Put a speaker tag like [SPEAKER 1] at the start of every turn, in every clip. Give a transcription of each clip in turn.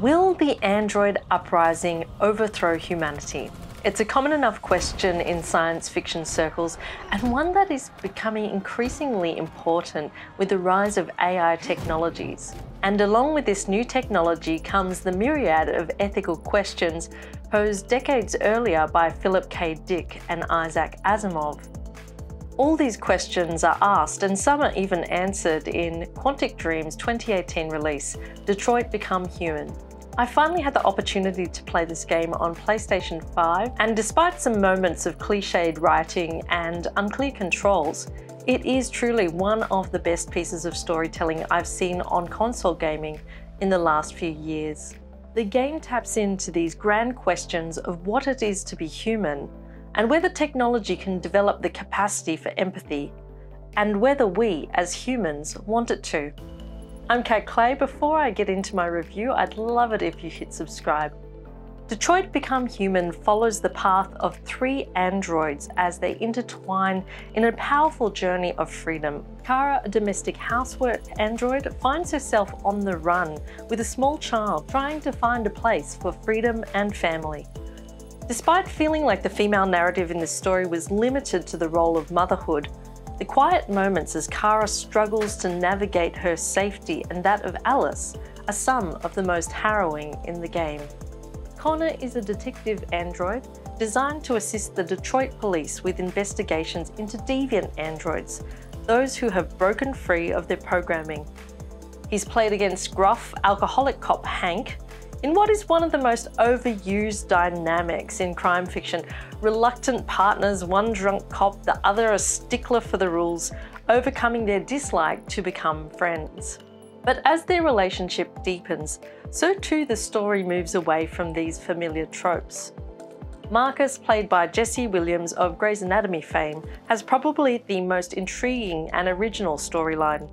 [SPEAKER 1] Will the android uprising overthrow humanity? It's a common enough question in science fiction circles, and one that is becoming increasingly important with the rise of AI technologies. And along with this new technology comes the myriad of ethical questions posed decades earlier by Philip K. Dick and Isaac Asimov. All these questions are asked, and some are even answered in Quantic Dream's 2018 release, Detroit Become Human. I finally had the opportunity to play this game on PlayStation 5, and despite some moments of cliched writing and unclear controls, it is truly one of the best pieces of storytelling I've seen on console gaming in the last few years. The game taps into these grand questions of what it is to be human, and whether technology can develop the capacity for empathy, and whether we, as humans, want it to. I'm Kat Clay. Before I get into my review, I'd love it if you hit subscribe. Detroit Become Human follows the path of 3 androids as they intertwine in a powerful journey of freedom. Kara, a domestic housework android, finds herself on the run with a small child trying to find a place for freedom and family. Despite feeling like the female narrative in this story was limited to the role of motherhood, the quiet moments as Kara struggles to navigate her safety and that of Alice are some of the most harrowing in the game. Connor is a detective android designed to assist the Detroit police with investigations into deviant androids, those who have broken free of their programming. He's played against gruff, alcoholic cop Hank, in what is one of the most overused dynamics in crime fiction. Reluctant partners, one drunk cop, the other a stickler for the rules, overcoming their dislike to become friends. But as their relationship deepens, so too the story moves away from these familiar tropes. Marcus, played by Jesse Williams of Grey's Anatomy fame, has probably the most intriguing and original storyline.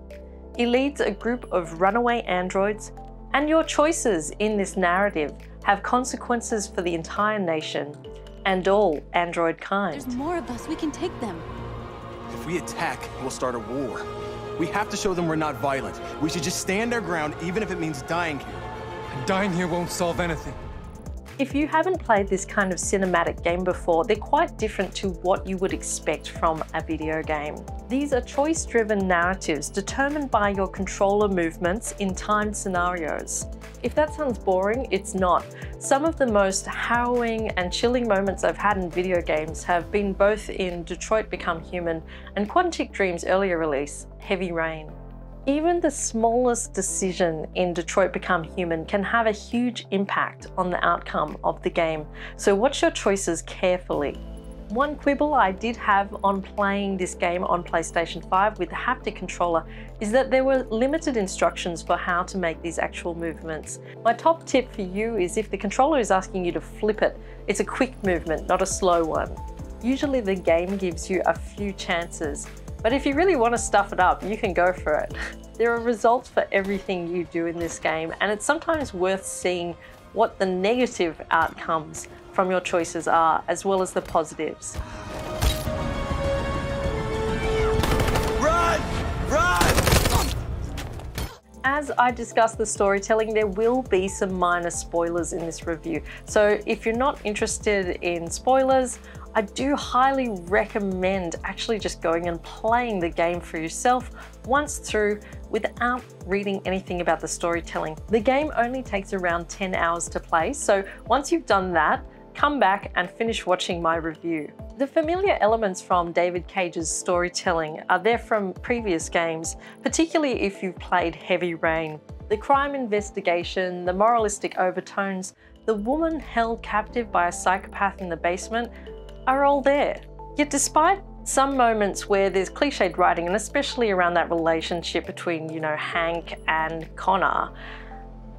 [SPEAKER 1] He leads a group of runaway androids, and your choices in this narrative have consequences for the entire nation and all android kind.
[SPEAKER 2] There's more of us, we can take them.
[SPEAKER 3] If we attack, we'll start a war. We have to show them we're not violent. We should just stand our ground, even if it means dying here.
[SPEAKER 4] And dying here won't solve anything.
[SPEAKER 1] If you haven't played this kind of cinematic game before, they're quite different to what you would expect from a video game. These are choice-driven narratives determined by your controller movements in timed scenarios. If that sounds boring, it's not. Some of the most harrowing and chilling moments I've had in video games have been both in Detroit Become Human and Quantic Dream's earlier release, Heavy Rain. Even the smallest decision in Detroit Become Human can have a huge impact on the outcome of the game, so watch your choices carefully. One quibble I did have on playing this game on PlayStation 5 with the haptic controller is that there were limited instructions for how to make these actual movements. My top tip for you is if the controller is asking you to flip it, it's a quick movement, not a slow one. Usually the game gives you a few chances, but if you really want to stuff it up, you can go for it. There are results for everything you do in this game, and it's sometimes worth seeing what the negative outcomes from your choices are, as well as the positives.
[SPEAKER 3] Run! Run!
[SPEAKER 1] As I discuss the storytelling, there will be some minor spoilers in this review. So if you're not interested in spoilers, I do highly recommend actually just going and playing the game for yourself once through without reading anything about the storytelling. The game only takes around 10 hours to play, so once you've done that, come back and finish watching my review. The familiar elements from David Cage's storytelling are there from previous games, particularly if you've played Heavy Rain. The crime investigation, the moralistic overtones, the woman held captive by a psychopath in the basement are all there. Yet despite some moments where there's cliched writing, and especially around that relationship between, Hank and Connor,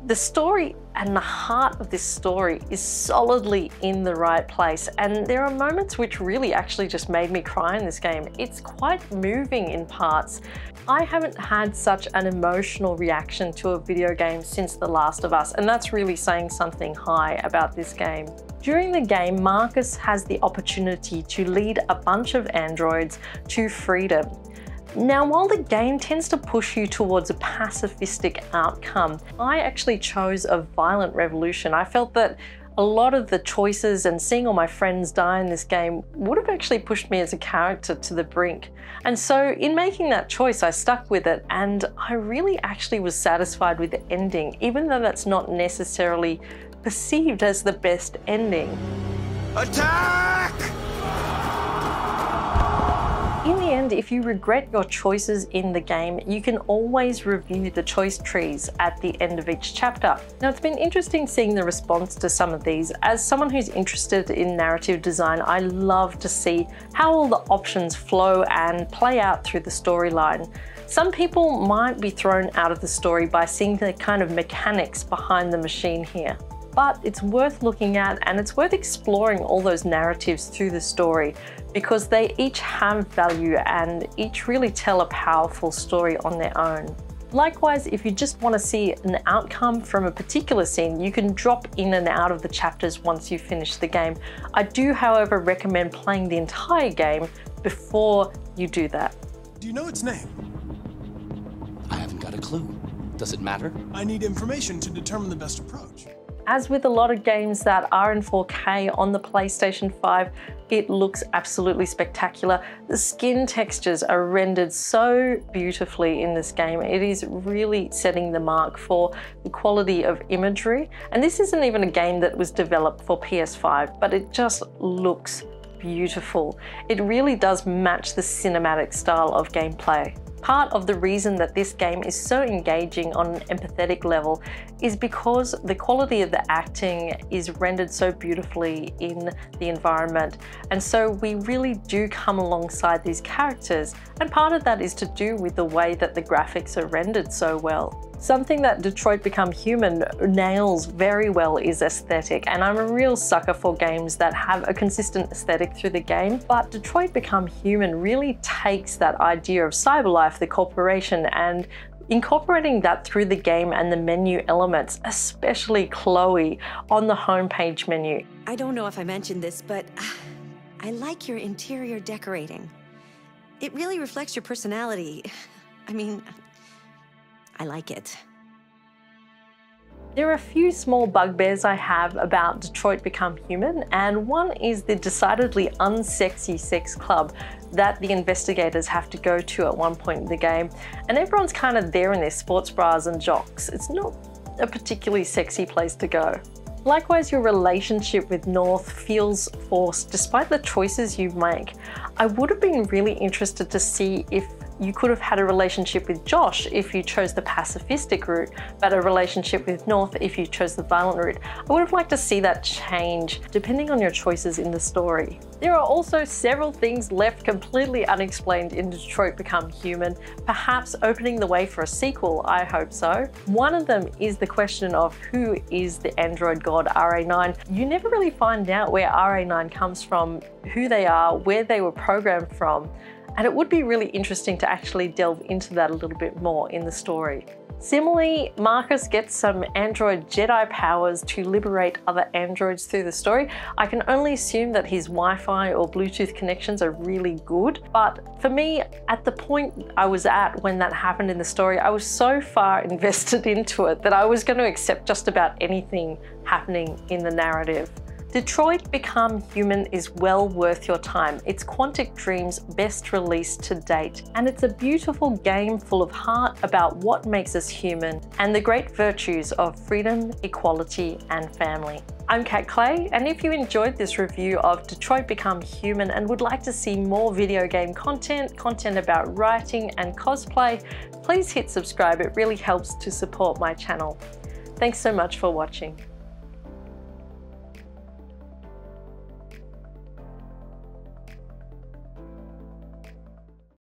[SPEAKER 1] the story and the heart of this story is solidly in the right place, and there are moments which really actually just made me cry in this game. It's quite moving in parts. I haven't had such an emotional reaction to a video game since The Last of Us, and that's really saying something high about this game. During the game, Marcus has the opportunity to lead a bunch of androids to freedom. Now, while the game tends to push you towards a pacifistic outcome, I actually chose a violent revolution. I felt that a lot of the choices and seeing all my friends die in this game would have actually pushed me as a character to the brink. And so in making that choice, I stuck with it, and I really actually was satisfied with the ending, even though that's not necessarily perceived as the best ending.
[SPEAKER 3] Attack!
[SPEAKER 1] In the end, if you regret your choices in the game, you can always review the choice trees at the end of each chapter. Now, it's been interesting seeing the response to some of these. As someone who's interested in narrative design, I love to see how all the options flow and play out through the storyline. Some people might be thrown out of the story by seeing the kind of mechanics behind the machine here. But it's worth looking at, and it's worth exploring all those narratives through the story, because they each have value and each really tell a powerful story on their own. Likewise, if you just want to see an outcome from a particular scene, you can drop in and out of the chapters once you finish the game. I do, however, recommend playing the entire game before you do that.
[SPEAKER 5] Do you know its name?
[SPEAKER 6] I haven't got a clue. Does it matter?
[SPEAKER 5] I need information to determine the best approach.
[SPEAKER 1] As with a lot of games that are in 4K on the PlayStation 5, it looks absolutely spectacular. The skin textures are rendered so beautifully in this game. It is really setting the mark for the quality of imagery. And this isn't even a game that was developed for PS5, but it just looks beautiful. It really does match the cinematic style of gameplay. Part of the reason that this game is so engaging on an empathetic level is because the quality of the acting is rendered so beautifully in the environment. And so we really do come alongside these characters. And part of that is to do with the way that the graphics are rendered so well. Something that Detroit Become Human nails very well is aesthetic, and I'm a real sucker for games that have a consistent aesthetic through the game, but Detroit Become Human really takes that idea of CyberLife, the corporation, and incorporating that through the game and the menu elements, especially Chloe on the homepage menu.
[SPEAKER 7] I don't know if I mentioned this, but I like your interior decorating. It really reflects your personality. I mean, I like it.
[SPEAKER 1] There are a few small bugbears I have about Detroit Become Human, and one is the decidedly unsexy sex club that the investigators have to go to at one point in the game. And everyone's kind of there in their sports bras and jocks. It's not a particularly sexy place to go. Likewise, your relationship with North feels forced despite the choices you make. I would have been really interested to see if you could have had a relationship with Josh if you chose the pacifistic route, but a relationship with North if you chose the violent route. I would have liked to see that change depending on your choices in the story. There are also several things left completely unexplained in Detroit Become Human, perhaps opening the way for a sequel, I hope so. One of them is the question of who is the android god RA9. You never really find out where RA9 comes from, who they are, where they were programmed from. And it would be really interesting to actually delve into that a little bit more in the story. Similarly, Marcus gets some android Jedi powers to liberate other androids through the story. I can only assume that his Wi-Fi or Bluetooth connections are really good. But for me, at the point I was at when that happened in the story, I was so far invested into it that I was going to accept just about anything happening in the narrative. Detroit Become Human is well worth your time. It's Quantic Dream's best release to date, and it's a beautiful game full of heart about what makes us human and the great virtues of freedom, equality, and family. I'm Kat Clay, and if you enjoyed this review of Detroit Become Human and would like to see more video game content about writing and cosplay, please hit subscribe. It really helps to support my channel. Thanks so much for watching.